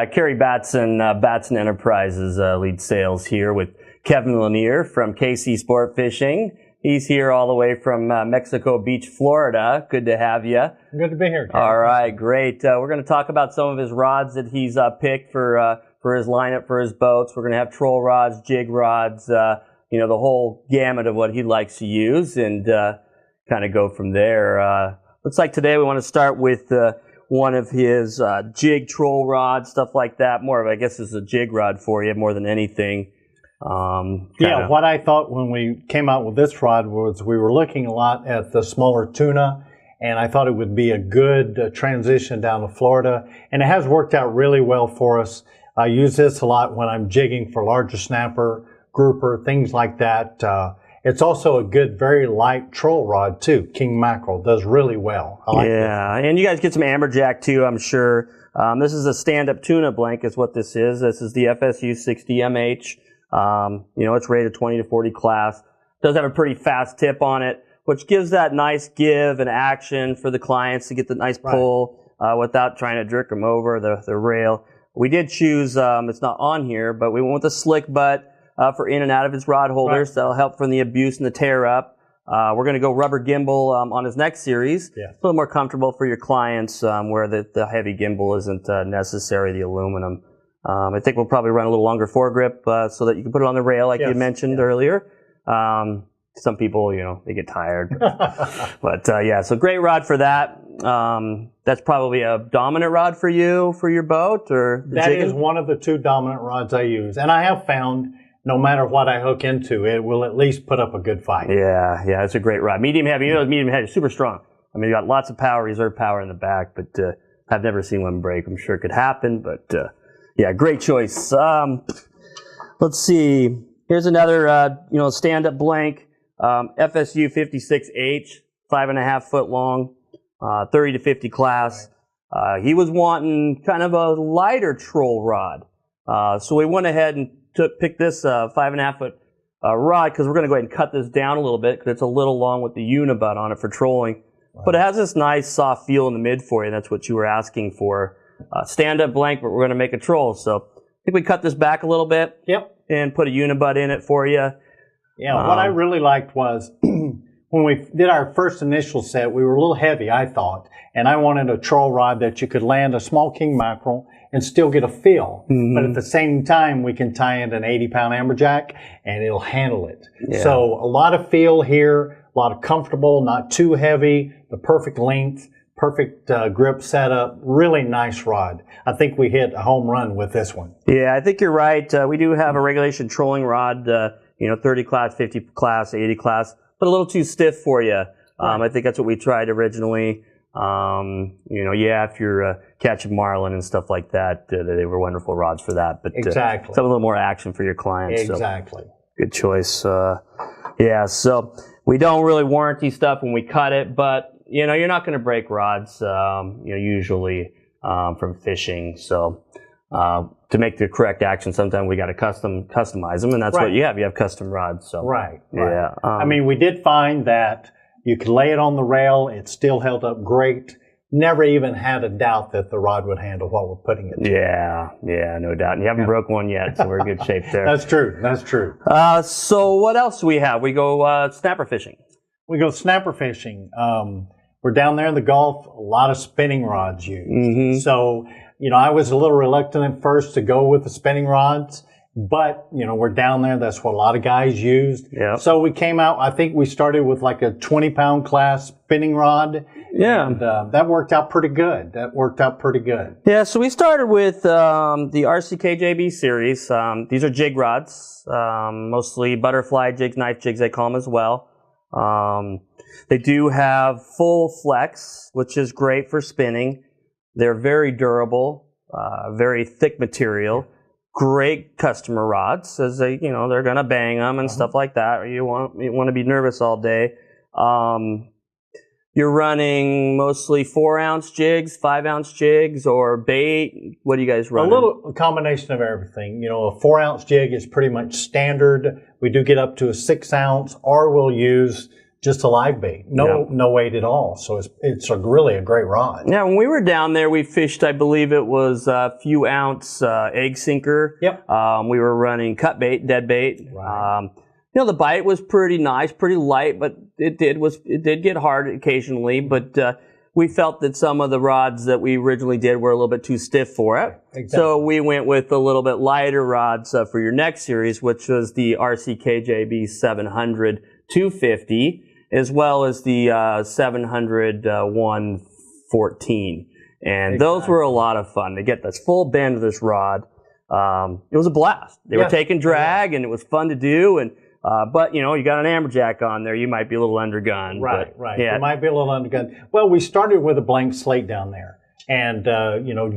Karry Batson, Batson Enterprises lead sales here with Kevin Lanier from KC Sportfishing. He's here all the way from Mexico Beach, Florida. Good to have you. Good to be here, Karry. All right, great. We're going to talk about some of his rods that he's picked for his lineup for his boats. We're going to have troll rods, jig rods, the whole gamut of what he likes to use, and kind of go from there. Looks like today we want to start with one of his jig troll rods, stuff like that. More of, I guess, is a jig rod for you more than anything. Yeah, what I thought when we came out with this rod was we were looking a lot at the smaller tuna, and I thought it would be a good transition down to Florida, and it has worked out really well for us. I use this a lot when I'm jigging for larger snapper, grouper, things like that. It's also a good, very light troll rod too. King mackerel does really well. I like this. And you guys get some amberjack too, I'm sure. This is a stand-up tuna blank is what this is. This is the FSU 60MH. It's rated 20 to 40 class. Does have a pretty fast tip on it, which gives that nice give and action for the clients to get the nice pull without trying to jerk them over the rail. We did choose, it's not on here, but we went with a slick butt for in and out of his rod holders. That'll help from the abuse and the tear up. We're going to go rubber gimbal on his next series. Yeah. A little more comfortable for your clients where the heavy gimbal isn't necessary, the aluminum. I think we'll probably run a little longer foregrip so that you can put it on the rail like you mentioned earlier. Some people, they get tired. But so great rod for that. That's probably a dominant rod for you for your boat, or that is one of the two dominant rods I use, and I have found no matter what I hook into, it will at least put up a good fight. Yeah, it's a great rod. Medium heavy, medium heavy is super strong. I mean, you got lots of power, reserve power in the back, but I've never seen one break. I'm sure it could happen, but great choice. Let's see. Here's another, stand-up blank, FSU 56H, 5.5 foot long, 30 to 50 class. He was wanting kind of a lighter troll rod, so we went ahead and picked this 5.5 foot rod because we're going to go ahead and cut this down a little bit because it's a little long with the unibutt on it for trolling. But it has this nice soft feel in the mid for you. That's what you were asking for. Stand-up blank, but we're going to make a troll. So I think we cut this back a little bit. Yep. And put a unibutt in it for you. Yeah, what I really liked was when we did our first initial set, we were a little heavy, I thought, and I wanted a troll rod that you could land a small king mackerel and still get a feel. But at the same time, we can tie in an 80-pound amberjack, and it'll handle it. Yeah. So a lot of feel here, a lot of comfortable, not too heavy, the perfect length, perfect grip setup, really nice rod. I think we hit a home run with this one. Yeah, I think you're right. We do have a regulation trolling rod, 30 class, 50 class, 80 class, but a little too stiff for you. I think that's what we tried originally. If you're catching marlin and stuff like that, they were wonderful rods for that. But exactly, some a little more action for your clients. Exactly. So, good choice. So we don't really warranty stuff when we cut it, but you're not going to break rods, usually from fishing. So to make the correct action, sometimes we got to customize them, and that's what you have. You have custom rods. So Yeah. I mean, we did find that you could lay it on the rail. It still held up great. Never even had a doubt that the rod would handle what we're putting it to. Yeah, no doubt. And you haven't broke one yet, so we're in good shape there. That's true. So what else do we have? We go snapper fishing. We go snapper fishing. We're down there in the Gulf, a lot of spinning rods used. So, I was a little reluctant at first to go with the spinning rods, but, we're down there. That's what a lot of guys used. Yeah. So we came out, I think we started with like a 20-pound class spinning rod. Yeah. And that worked out pretty good. Yeah, so we started with the RCKJB series. These are jig rods, mostly butterfly jigs, knife jigs, they call them as well. They do have full flex, which is great for spinning. They're very durable, very thick material, great customer rods, as they, they're going to bang them and stuff like that, or you want to be nervous all day. You're running mostly 4-ounce jigs, 5-ounce jigs, or bait. What do you guys run? A combination of everything. A 4-ounce jig is pretty much standard. We do get up to a 6-ounce, or we'll use just a live bait, no weight at all. So it's really a great rod. Yeah, when we were down there, we fished, I believe it was a few ounce egg sinker. Yep. We were running cut bait, dead bait. Right. The bite was pretty nice, pretty light, but it did get hard occasionally. But we felt that some of the rods that we originally did were a little bit too stiff for it. Exactly. So we went with a little bit lighter rods for your next series, which was the RCKJB 700 250, as well as the 700 114. And those were a lot of fun. To get this full bend of this rod, it was a blast. They were taking drag, and it was fun to do. And but you got an amberjack on there, you might be a little undergunned. Right, but, right. Yeah. You might be a little undergunned. Well, we started with a blank slate down there. And,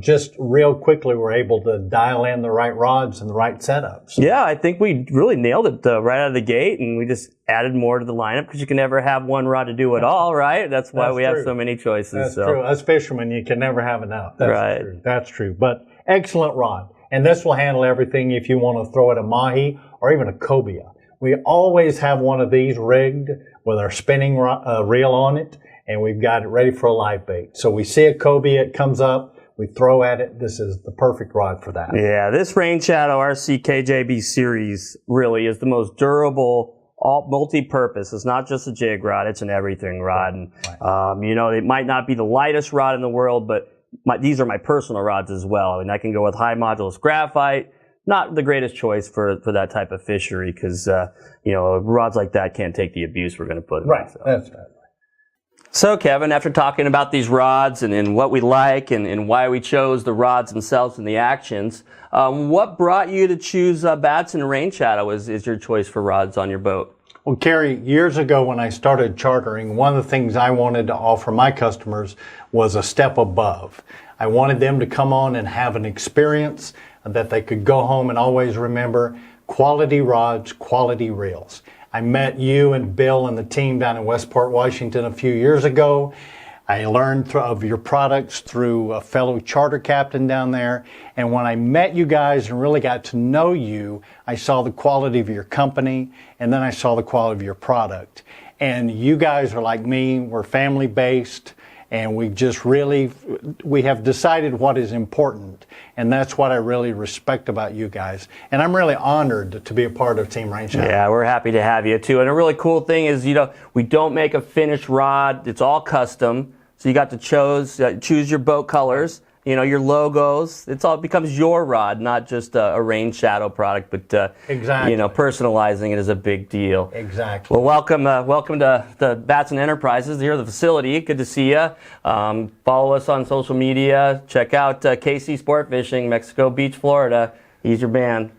just real quickly, we're able to dial in the right rods and the right setups. Yeah, I think we really nailed it right out of the gate, and we just added more to the lineup because you can never have one rod to do it all, right? That's why we have so many choices. That's true. As fishermen, you can never have enough. That's true. That's true. But excellent rod. And this will handle everything if you want to throw it a mahi or even a cobia. We always have one of these rigged with our spinning reel on it, and we've got it ready for a live bait. So we see a cobia, it comes up, we throw at it. This is the perfect rod for that. Yeah, this RainShadow RCKJB series really is the most durable, multi-purpose. It's not just a jig rod, it's an everything rod. And, it might not be the lightest rod in the world, but these are my personal rods as well. And I can go with high modulus graphite. Not the greatest choice for that type of fishery because, rods like that can't take the abuse we're going to put in. Right, So. that's right. So, Kevin, after talking about these rods and what we like and why we chose the rods themselves and the actions, what brought you to choose Batson RainShadow as your choice for rods on your boat? Well, Karry, years ago when I started chartering, one of the things I wanted to offer my customers was a step above. I wanted them to come on and have an experience that they could go home and always remember: quality rods, quality reels. I met you and Bill and the team down in Westport, Washington a few years ago. I learned of your products through a fellow charter captain down there. And when I met you guys and really got to know you, I saw the quality of your company, and then I saw the quality of your product. And you guys are like me, we're family based, and we have decided what is important. And that's what I really respect about you guys. And I'm really honored to be a part of Team RainShadow. Yeah, we're happy to have you too. And a really cool thing is, we don't make a finished rod. It's all custom. So you got to choose your boat colors, your logos. It becomes your rod, not just a RainShadow product, but exactly. Personalizing it is a big deal. Exactly. Well, welcome to the Batson Enterprises. Here at the facility. Good to see you. Follow us on social media. Check out KC Sportfishing, Mexico Beach, Florida. He's your man.